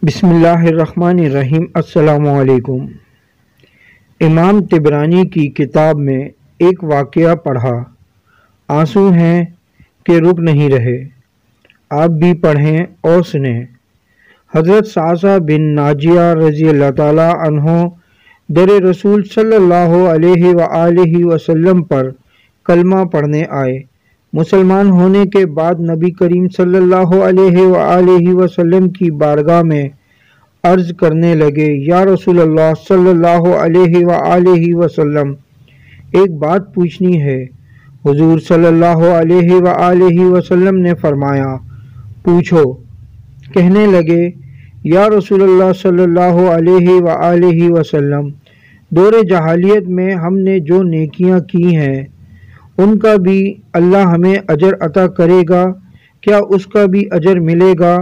بسم اللہ الرحمن الرحیم۔ السلام علیکم۔ امام طبرانی کی کتاب میں ایک واقعہ پڑھا، آنسو ہیں کہ رک نہیں رہے۔ آپ بھی پڑھیں اور سنیں۔ حضرت صعصع بن ناجیہ رضی اللہ تعالیٰ عنہ در رسول صلی اللہ علیہ وآلہ وسلم پر کلمہ پڑھنے آئے۔ مسلمان ہونے کے بعد نبی کریم صلی اللہ علیہ وآلہ وسلم کی بارگاہ میں عرض کرنے لگے، یا رسول اللہ صلی اللہ علیہ وآلہ وسلم، ایک بات پوچھنی ہے۔ حضور صلی اللہ علیہ وآلہ وسلم نے فرمایا، پوچھو۔ کہنے لگے، یا رسول اللہ صلی اللہ علیہ وآلہ وسلم، دور جاہلیت میں ہم نے جو نیکیاں کی ہیں ان کا بھی اللہ ہمیں اجر عطا کرے گا، کیا اس کا بھی اجر ملے گا؟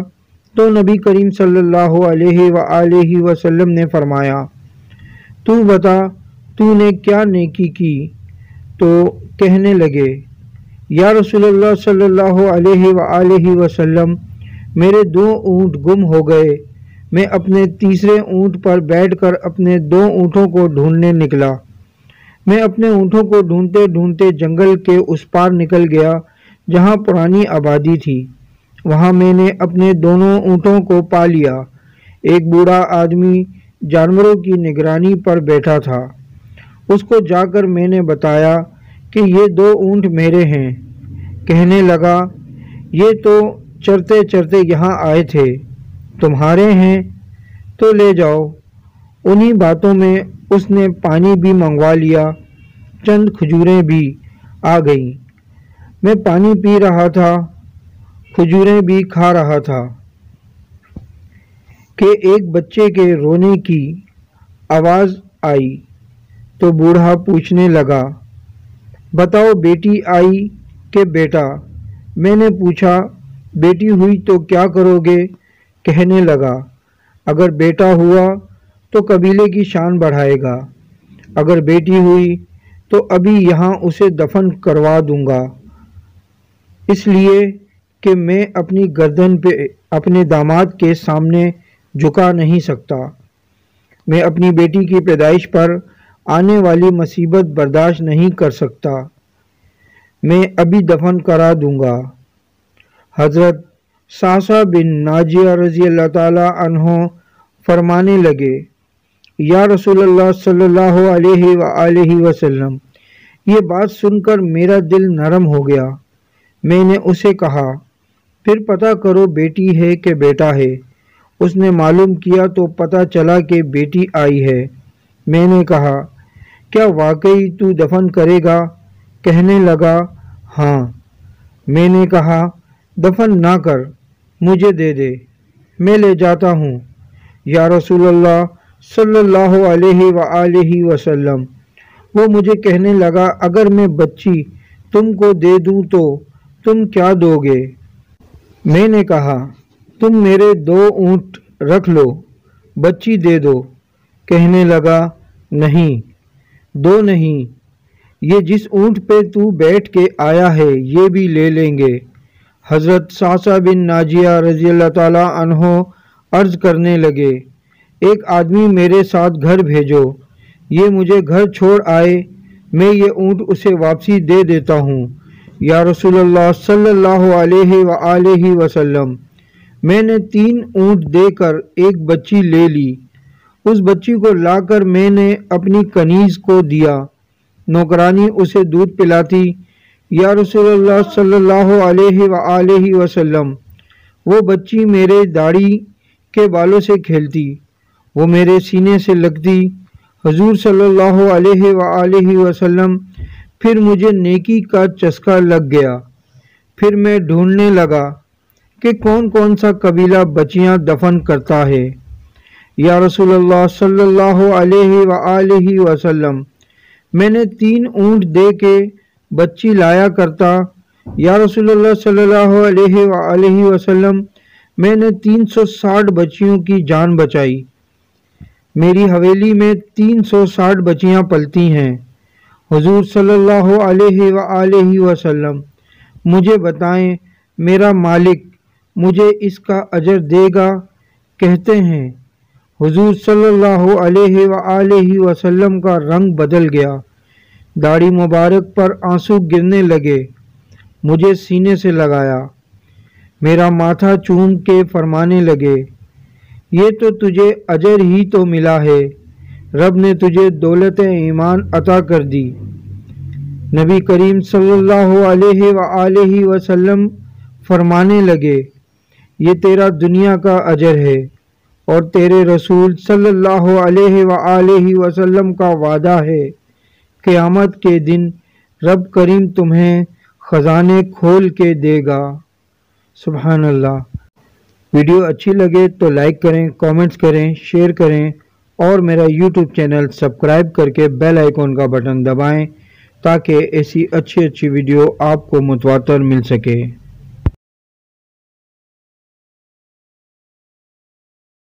تو نبی کریم صلی اللہ علیہ وآلہ وسلم نے فرمایا، تو بتا تو نے کیا نیکی کی؟ تو کہنے لگے، یا رسول اللہ صلی اللہ علیہ وآلہ وسلم، میرے 2 اونٹ گم ہو گئے۔ میں اپنے تیسرے اونٹ پر بیٹھ کر اپنے 2 اونٹوں کو ڈھونڈنے نکلا۔ میں اپنے اونٹوں کو ڈھونڈتے ڈھونڈتے جنگل کے اس پار نکل گیا جہاں پرانی آبادی تھی۔ وہاں میں نے اپنے دونوں اونٹوں کو پا لیا۔ ایک بوڑھا آدمی جانوروں کی نگرانی پر بیٹھا تھا۔ اس کو جا کر میں نے بتایا کہ یہ 2 اونٹ میرے ہیں۔ کہنے لگا، یہ تو چرتے چرتے یہاں آئے تھے، تمہارے ہیں تو لے جاؤ۔ انہی باتوں میں اس نے پانی بھی منگوا لیا، چند کھجوریں بھی آ گئیں۔ میں پانی پی رہا تھا، کھجوریں بھی کھا رہا تھا کہ ایک بچے کے رونے کی آواز آئی تو بوڑھا پوچھنے لگا، بتاؤ بیٹی آئی کہ بیٹا؟ میں نے پوچھا، بیٹی ہوئی تو کیا کرو گے؟ کہنے لگا، اگر بیٹا ہوا تو قبیلے کی شان بڑھائے گا، اگر بیٹی ہوئی تو ابھی یہاں اسے دفن کروا دوں گا، اس لیے کہ میں اپنی گردن پہ اپنے داماد کے سامنے جھکا نہیں سکتا۔ میں اپنی بیٹی کی پیدائش پر آنے والی مصیبت برداشت نہیں کر سکتا، میں ابھی دفن کرا دوں گا۔ حضرت صعصع بن ناجیہ رضی اللہ تعالیٰ عنہ فرمانے لگے، یا رسول اللہ صلی اللہ علیہ وآلہ وسلم، یہ بات سن کر میرا دل نرم ہو گیا۔ میں نے اسے کہا، پھر پتہ کرو بیٹی ہے کہ بیٹا ہے۔ اس نے معلوم کیا تو پتہ چلا کہ بیٹی آئی ہے۔ میں نے کہا، کیا واقعی تو دفن کرے گا؟ کہنے لگا، ہاں۔ میں نے کہا، دفن نہ کر، مجھے دے دے، میں لے جاتا ہوں۔ یا رسول اللہ صلی اللہ علیہ وآلہ وسلم، وہ مجھے کہنے لگا، اگر میں بچی تم کو دے دوں تو تم کیا دو گے؟ میں نے کہا، تم میرے 2 اونٹ رکھ لو، بچی دے دو۔ کہنے لگا، نہیں، 2 نہیں، یہ جس اونٹ پہ تو بیٹھ کے آیا ہے یہ بھی لے لیں گے۔ حضرت صعصع بن ناجیہ رضی اللہ تعالیٰ عنہ عرض کرنے لگے، ایک آدمی میرے ساتھ گھر بھیجو، یہ مجھے گھر چھوڑ آئے، میں یہ اونٹ اسے واپسی دے دیتا ہوں۔ یا رسول اللہ صلی اللہ علیہ وآلہ وسلم، میں نے 3 اونٹ دے کر ایک بچی لے لی۔ اس بچی کو لا کر میں نے اپنی کنیز کو دیا، نوکرانی اسے دودھ پلاتی۔ یا رسول اللہ صلی اللہ علیہ وآلہ وسلم، وہ بچی میرے داڑھی کے بالوں سے کھیلتی، وہ میرے سینے سے لگتی۔ حضور صلی اللہ علیہ وآلہ وسلم، پھر مجھے نیکی کا چسکا لگ گیا۔ پھر میں ڈھونڈنے لگا کہ کون کون سا قبیلہ بچیاں دفن کرتا ہے۔ یا رسول اللہ صلی اللہ علیہ وآلہ وسلم، میں نے 3 اونٹ دے کے بچی لایا کرتا۔ یا رسول اللہ صلی اللہ علیہ وآلہ وسلم، میں نے 360 بچیوں کی جان بچائی۔ میری حویلی میں 360 بچیاں پلتی ہیں۔ حضور صلی اللہ علیہ وآلہ وسلم، مجھے بتائیں، میرا مالک مجھے اس کا اجر دے گا کہتے ہیں حضور صلی اللہ علیہ وآلہ وسلم کا رنگ بدل گیا، داڑھی مبارک پر آنسو گرنے لگے، مجھے سینے سے لگایا، میرا ماتھا چوم کے فرمانے لگے، یہ تو تجھے اجر ہی تو ملا ہے، رب نے تجھے دولت ایمان عطا کر دی۔ نبی کریم صلی اللہ علیہ وآلہ وسلم فرمانے لگے، یہ تیرا دنیا کا اجر ہے اور تیرے رسول صلی اللہ علیہ وآلہ وسلم کا وعدہ ہے، قیامت کے دن رب کریم تمہیں خزانے کھول کے دے گا۔ سبحان اللہ۔ ویڈیو اچھی لگے تو لائک کریں، کامنٹس کریں، شیئر کریں اور میرا یوٹیوب چینل سبسکرائب کر کے بیل آئیکن کا بٹن دبائیں تاکہ ایسی اچھی ویڈیو آپ کو متواتر مل سکے۔